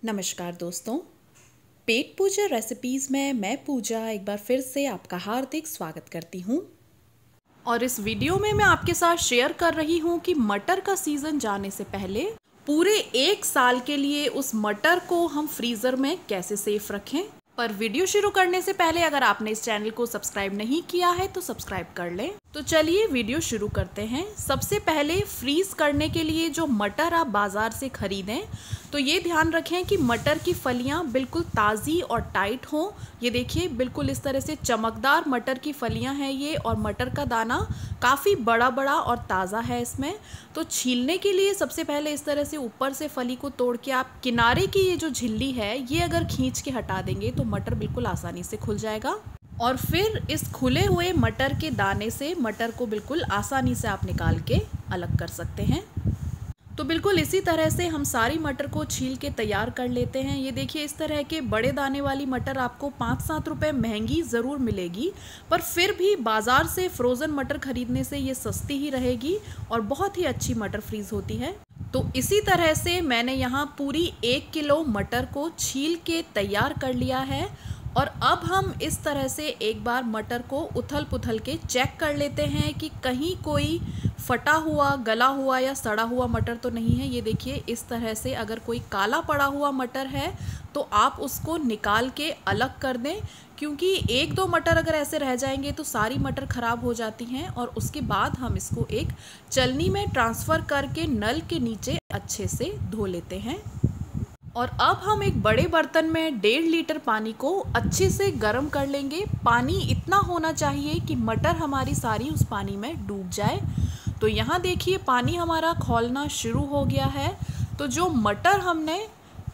नमस्कार दोस्तों, पेट पूजा रेसिपीज़ में मैं पूजा एक बार फिर से आपका हार्दिक स्वागत करती हूँ। और इस वीडियो में मैं आपके साथ शेयर कर रही हूँ कि मटर का सीज़न जाने से पहले पूरे 1 साल के लिए उस मटर को हम फ्रीज़र में कैसे सेफ रखें। पर वीडियो शुरू करने से पहले अगर आपने इस चैनल को सब्सक्राइब नहीं किया है तो सब्सक्राइब कर लें। तो चलिए वीडियो शुरू करते हैं। सबसे पहले फ्रीज करने के लिए जो मटर आप बाज़ार से ख़रीदें तो ये ध्यान रखें कि मटर की फलियां बिल्कुल ताज़ी और टाइट हों। ये देखिए बिल्कुल इस तरह से चमकदार मटर की फलियां हैं ये, और मटर का दाना काफ़ी बड़ा बड़ा और ताज़ा है इसमें। तो छीलने के लिए सबसे पहले इस तरह से ऊपर से फली को तोड़ के आप किनारे की ये जो झिल्ली है ये अगर खींच के हटा देंगे तो मटर बिल्कुल आसानी से खुल जाएगा। और फिर इस खुले हुए मटर के दाने से मटर को बिल्कुल आसानी से आप निकाल के अलग कर सकते हैं। तो बिल्कुल इसी तरह से हम सारी मटर को छील के तैयार कर लेते हैं। ये देखिए इस तरह के बड़े दाने वाली मटर आपको 5-7 रुपये महंगी ज़रूर मिलेगी, पर फिर भी बाज़ार से फ्रोज़न मटर ख़रीदने से ये सस्ती ही रहेगी और बहुत ही अच्छी मटर फ्रीज़ होती है। तो इसी तरह से मैंने यहाँ पूरी 1 किलो मटर को छील के तैयार कर लिया है। और अब हम इस तरह से एक बार मटर को उथल पुथल के चेक कर लेते हैं कि कहीं कोई फटा हुआ, गला हुआ या सड़ा हुआ मटर तो नहीं है। ये देखिए इस तरह से अगर कोई काला पड़ा हुआ मटर है तो आप उसको निकाल के अलग कर दें, क्योंकि 1-2 मटर अगर ऐसे रह जाएंगे तो सारी मटर ख़राब हो जाती हैं। और उसके बाद हम इसको एक चलनी में ट्रांसफ़र करके नल के नीचे अच्छे से धो लेते हैं। और अब हम एक बड़े बर्तन में 1.5 लीटर पानी को अच्छे से गर्म कर लेंगे। पानी इतना होना चाहिए कि मटर हमारी सारी उस पानी में डूब जाए। तो यहाँ देखिए पानी हमारा खौलना शुरू हो गया है। तो जो मटर हमने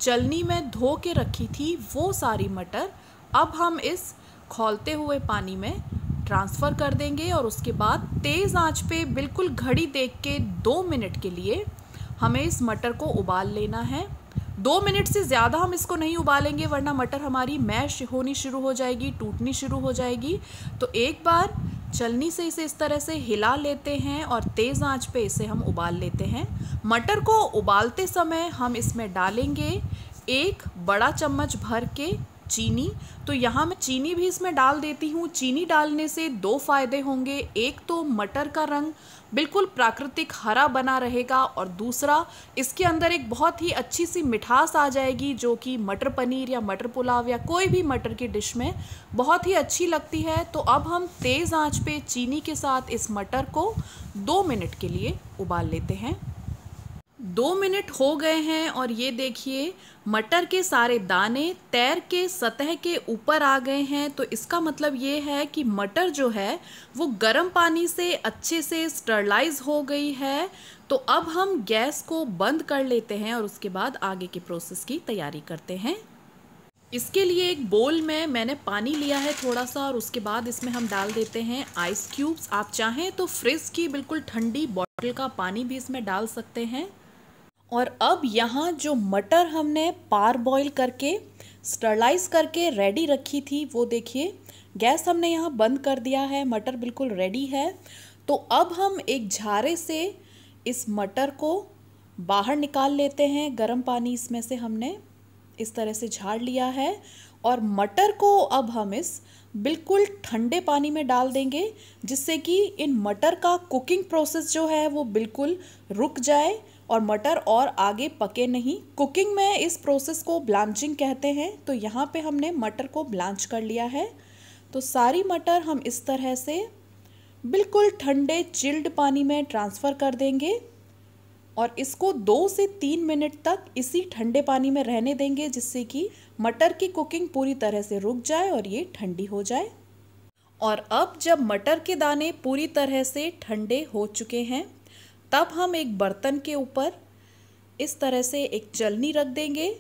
चलनी में धो के रखी थी वो सारी मटर अब हम इस खौलते हुए पानी में ट्रांसफ़र कर देंगे। और उसके बाद तेज़ आंच पे बिल्कुल घड़ी देख के 2 मिनट के लिए हमें इस मटर को उबाल लेना है। 2 मिनट से ज़्यादा हम इसको नहीं उबालेंगे वरना मटर हमारी मैश होनी शुरू हो जाएगी, टूटनी शुरू हो जाएगी। तो एक बार चलनी से इसे इस तरह से हिला लेते हैं और तेज़ आंच पे इसे हम उबाल लेते हैं। मटर को उबालते समय हम इसमें डालेंगे 1 बड़ा चम्मच भर के चीनी। तो यहाँ मैं चीनी भी इसमें डाल देती हूँ। चीनी डालने से 2 फ़ायदे होंगे। एक तो मटर का रंग बिल्कुल प्राकृतिक हरा बना रहेगा, और दूसरा इसके अंदर एक बहुत ही अच्छी सी मिठास आ जाएगी जो कि मटर पनीर या मटर पुलाव या कोई भी मटर की डिश में बहुत ही अच्छी लगती है। तो अब हम तेज़ आंच पे चीनी के साथ इस मटर को 2 मिनट के लिए उबाल लेते हैं। 2 मिनट हो गए हैं और ये देखिए मटर के सारे दाने तैर के सतह के ऊपर आ गए हैं। तो इसका मतलब ये है कि मटर जो है वो गर्म पानी से अच्छे से स्टरलाइज हो गई है। तो अब हम गैस को बंद कर लेते हैं और उसके बाद आगे के प्रोसेस की तैयारी करते हैं। इसके लिए एक बोल में मैंने पानी लिया है थोड़ा सा, और उसके बाद इसमें हम डाल देते हैं आइस क्यूब्स। आप चाहें तो फ्रिज की बिल्कुल ठंडी बॉटल का पानी भी इसमें डाल सकते हैं। और अब यहाँ जो मटर हमने पार बॉईल करके स्टरलाइज करके रेडी रखी थी वो देखिए गैस हमने यहाँ बंद कर दिया है। मटर बिल्कुल रेडी है। तो अब हम एक झारे से इस मटर को बाहर निकाल लेते हैं। गर्म पानी इसमें से हमने इस तरह से झाड़ लिया है, और मटर को अब हम इस बिल्कुल ठंडे पानी में डाल देंगे, जिससे कि इन मटर का कुकिंग प्रोसेस जो है वो बिल्कुल रुक जाए और मटर और आगे पके नहीं। कुकिंग में इस प्रोसेस को ब्लांचिंग कहते हैं। तो यहाँ पे हमने मटर को ब्लांच कर लिया है। तो सारी मटर हम इस तरह से बिल्कुल ठंडे चिल्ड पानी में ट्रांसफ़र कर देंगे और इसको 2 से 3 मिनट तक इसी ठंडे पानी में रहने देंगे, जिससे कि मटर की कुकिंग पूरी तरह से रुक जाए और ये ठंडी हो जाए। और अब जब मटर के दाने पूरी तरह से ठंडे हो चुके हैं तब हम एक बर्तन के ऊपर इस तरह से एक चलनी रख देंगे,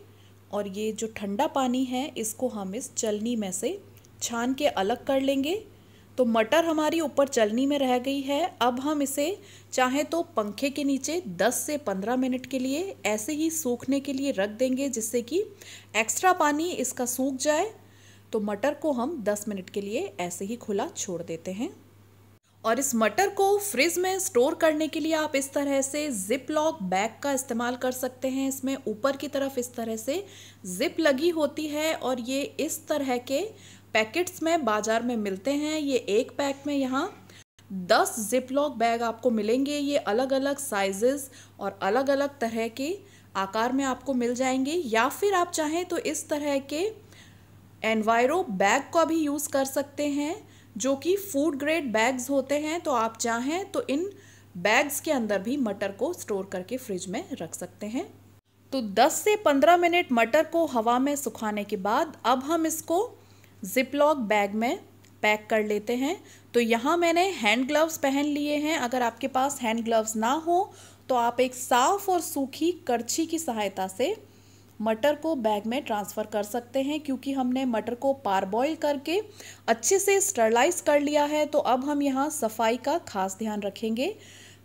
और ये जो ठंडा पानी है इसको हम इस चलनी में से छान के अलग कर लेंगे। तो मटर हमारी ऊपर चलनी में रह गई है। अब हम इसे चाहे तो पंखे के नीचे 10 से 15 मिनट के लिए ऐसे ही सूखने के लिए रख देंगे, जिससे कि एक्स्ट्रा पानी इसका सूख जाए। तो मटर को हम 10 मिनट के लिए ऐसे ही खुला छोड़ देते हैं। और इस मटर को फ्रिज में स्टोर करने के लिए आप इस तरह से जिप लॉक बैग का इस्तेमाल कर सकते हैं। इसमें ऊपर की तरफ इस तरह से जिप लगी होती है और ये इस तरह के पैकेट्स में बाजार में मिलते हैं। ये एक पैक में यहाँ 10 जिप लॉक बैग आपको मिलेंगे। ये अलग अलग साइजेस और अलग अलग तरह के आकार में आपको मिल जाएंगे, या फिर आप चाहें तो इस तरह के एनवायरो बैग का भी यूज़ कर सकते हैं जो कि फूड ग्रेड बैग्स होते हैं। तो आप चाहें तो इन बैग्स के अंदर भी मटर को स्टोर करके फ्रिज में रख सकते हैं। तो 10 से 15 मिनट मटर को हवा में सुखाने के बाद अब हम इसको जिपलॉक बैग में पैक कर लेते हैं। तो यहाँ मैंने हैंड ग्लव्स पहन लिए हैं। अगर आपके पास हैंड ग्लव्स ना हो तो आप एक साफ और सूखी करछी की सहायता से मटर को बैग में ट्रांसफ़र कर सकते हैं, क्योंकि हमने मटर को पारबॉईल करके अच्छे से स्टरलाइज कर लिया है। तो अब हम यहाँ सफाई का खास ध्यान रखेंगे।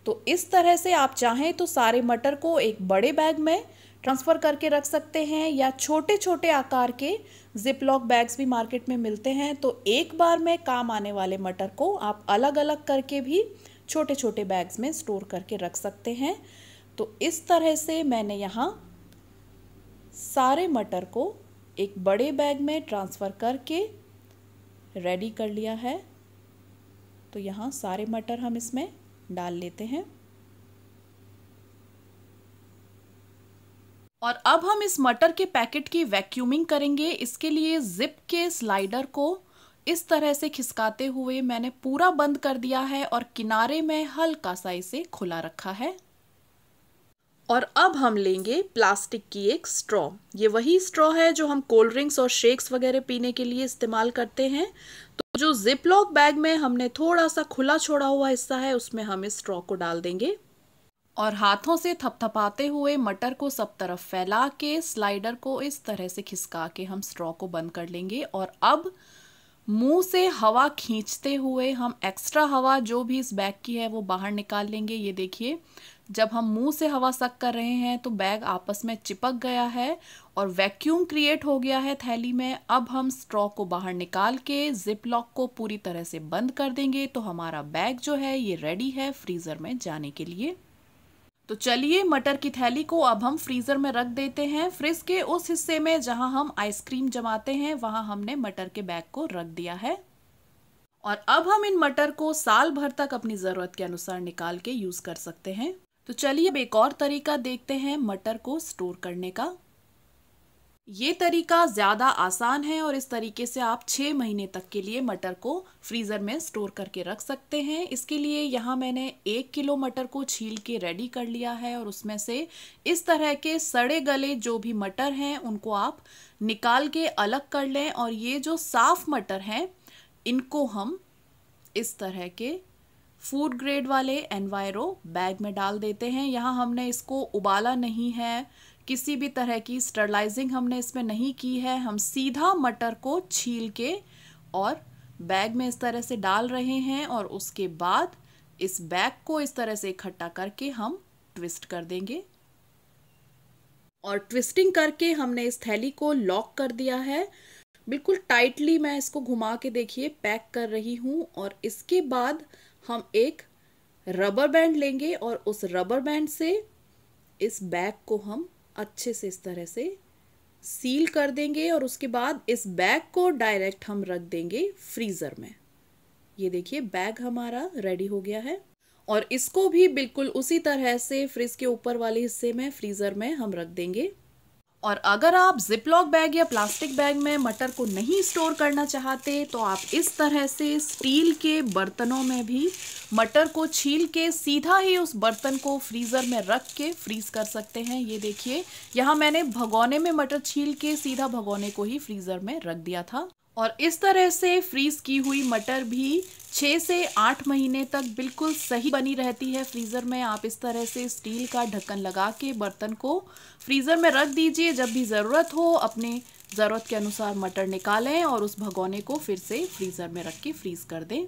तो इस तरह से आप चाहें तो सारे मटर को एक बड़े बैग में ट्रांसफ़र करके रख सकते हैं, या छोटे छोटे आकार के जिपलॉक बैग्स भी मार्केट में मिलते हैं। तो एक बार में काम आने वाले मटर को आप अलग अलग करके भी छोटे छोटे बैग्स में स्टोर करके रख सकते हैं। तो इस तरह से मैंने यहाँ सारे मटर को एक बड़े बैग में ट्रांसफ़र करके रेडी कर लिया है। तो यहाँ सारे मटर हम इसमें डाल लेते हैं और अब हम इस मटर के पैकेट की वैक्यूमिंग करेंगे। इसके लिए जिप के स्लाइडर को इस तरह से खिसकाते हुए मैंने पूरा बंद कर दिया है और किनारे में हल्का सा इसे खुला रखा है। और अब हम लेंगे प्लास्टिक की एक स्ट्रॉ। ये वही स्ट्रॉ है जो हम कोल्ड ड्रिंक्स और शेक्स वगैरह पीने के लिए इस्तेमाल करते हैं। तो जो जिपलॉक बैग में हमने थोड़ा सा खुला छोड़ा हुआ हिस्सा है उसमें हम इस स्ट्रॉ को डाल देंगे और हाथों से थपथपाते हुए मटर को सब तरफ फैला के स्लाइडर को इस तरह से खिसका के हम स्ट्रॉ को बंद कर लेंगे। और अब मुंह से हवा खींचते हुए हम एक्स्ट्रा हवा जो भी इस बैग की है वो बाहर निकाल लेंगे। ये देखिए, जब हम मुंह से हवा सक कर रहे हैं तो बैग आपस में चिपक गया है और वैक्यूम क्रिएट हो गया है थैली में। अब हम स्ट्रॉ को बाहर निकाल के जिप लॉक को पूरी तरह से बंद कर देंगे। तो हमारा बैग जो है ये रेडी है फ्रीज़र में जाने के लिए। तो चलिए मटर की थैली को अब हम फ्रीज़र में रख देते हैं। फ्रिज के उस हिस्से में जहां हम आइसक्रीम जमाते हैं वहां हमने मटर के बैग को रख दिया है। और अब हम इन मटर को साल भर तक अपनी ज़रूरत के अनुसार निकाल के यूज़ कर सकते हैं। तो चलिए अब एक और तरीका देखते हैं मटर को स्टोर करने का। ये तरीका ज़्यादा आसान है और इस तरीके से आप 6 महीने तक के लिए मटर को फ्रीज़र में स्टोर करके रख सकते हैं। इसके लिए यहाँ मैंने 1 किलो मटर को छील के रेडी कर लिया है और उसमें से इस तरह के सड़े गले जो भी मटर हैं उनको आप निकाल के अलग कर लें। और ये जो साफ़ मटर हैं इनको हम इस तरह के फूड ग्रेड वाले एनवायरो बैग में डाल देते हैं। यहाँ हमने इसको उबाला नहीं है, किसी भी तरह की स्टरलाइजिंग हमने इसमें नहीं की है। हम सीधा मटर को छील के और बैग में इस तरह से डाल रहे हैं और उसके बाद इस बैग को इस तरह से इकट्ठा करके हम ट्विस्ट कर देंगे। और ट्विस्टिंग करके हमने इस थैली को लॉक कर दिया है बिल्कुल टाइटली। मैं इसको घुमा के देखिए पैक कर रही हूँ। और इसके बाद हम एक रबर बैंड लेंगे और उस रबर बैंड से इस बैग को हम अच्छे से इस तरह से सील कर देंगे और उसके बाद इस बैग को डायरेक्ट हम रख देंगे फ्रीज़र में। ये देखिए बैग हमारा रेडी हो गया है और इसको भी बिल्कुल उसी तरह से फ्रिज के ऊपर वाले हिस्से में फ्रीज़र में हम रख देंगे। और अगर आप जिपलॉक बैग या प्लास्टिक बैग में मटर को नहीं स्टोर करना चाहते तो आप इस तरह से स्टील के बर्तनों में भी मटर को छील के सीधा ही उस बर्तन को फ्रीज़र में रख के फ्रीज़ कर सकते हैं। ये देखिए, यहाँ मैंने भगोने में मटर छील के सीधा भगोने को ही फ्रीज़र में रख दिया था। और इस तरह से फ्रीज़ की हुई मटर भी 6 से 8 महीने तक बिल्कुल सही बनी रहती है फ्रीज़र में। आप इस तरह से स्टील का ढक्कन लगा के बर्तन को फ्रीज़र में रख दीजिए। जब भी ज़रूरत हो अपने ज़रूरत के अनुसार मटर निकालें और उस भगोने को फिर से फ्रीज़र में रख के फ्रीज़ कर दें।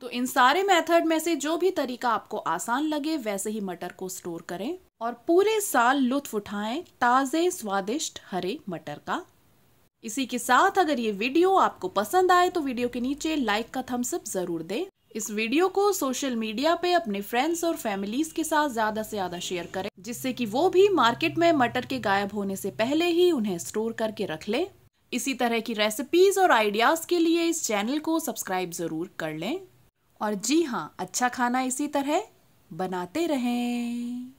तो इन सारे मेथड में से जो भी तरीका आपको आसान लगे वैसे ही मटर को स्टोर करें और पूरे साल लुत्फ़ उठाएं ताज़े स्वादिष्ट हरे मटर का। इसी के साथ अगर ये वीडियो आपको पसंद आए तो वीडियो के नीचे लाइक का थम्स अप जरूर दें। इस वीडियो को सोशल मीडिया पे अपने फ्रेंड्स और फैमिलीज के साथ ज़्यादा से ज़्यादा शेयर करें, जिससे कि वो भी मार्केट में मटर के गायब होने से पहले ही उन्हें स्टोर करके रख ले। इसी तरह की रेसिपीज़ और आइडियाज़ के लिए इस चैनल को सब्सक्राइब ज़रूर कर लें। और जी हाँ, अच्छा खाना इसी तरह बनाते रहें।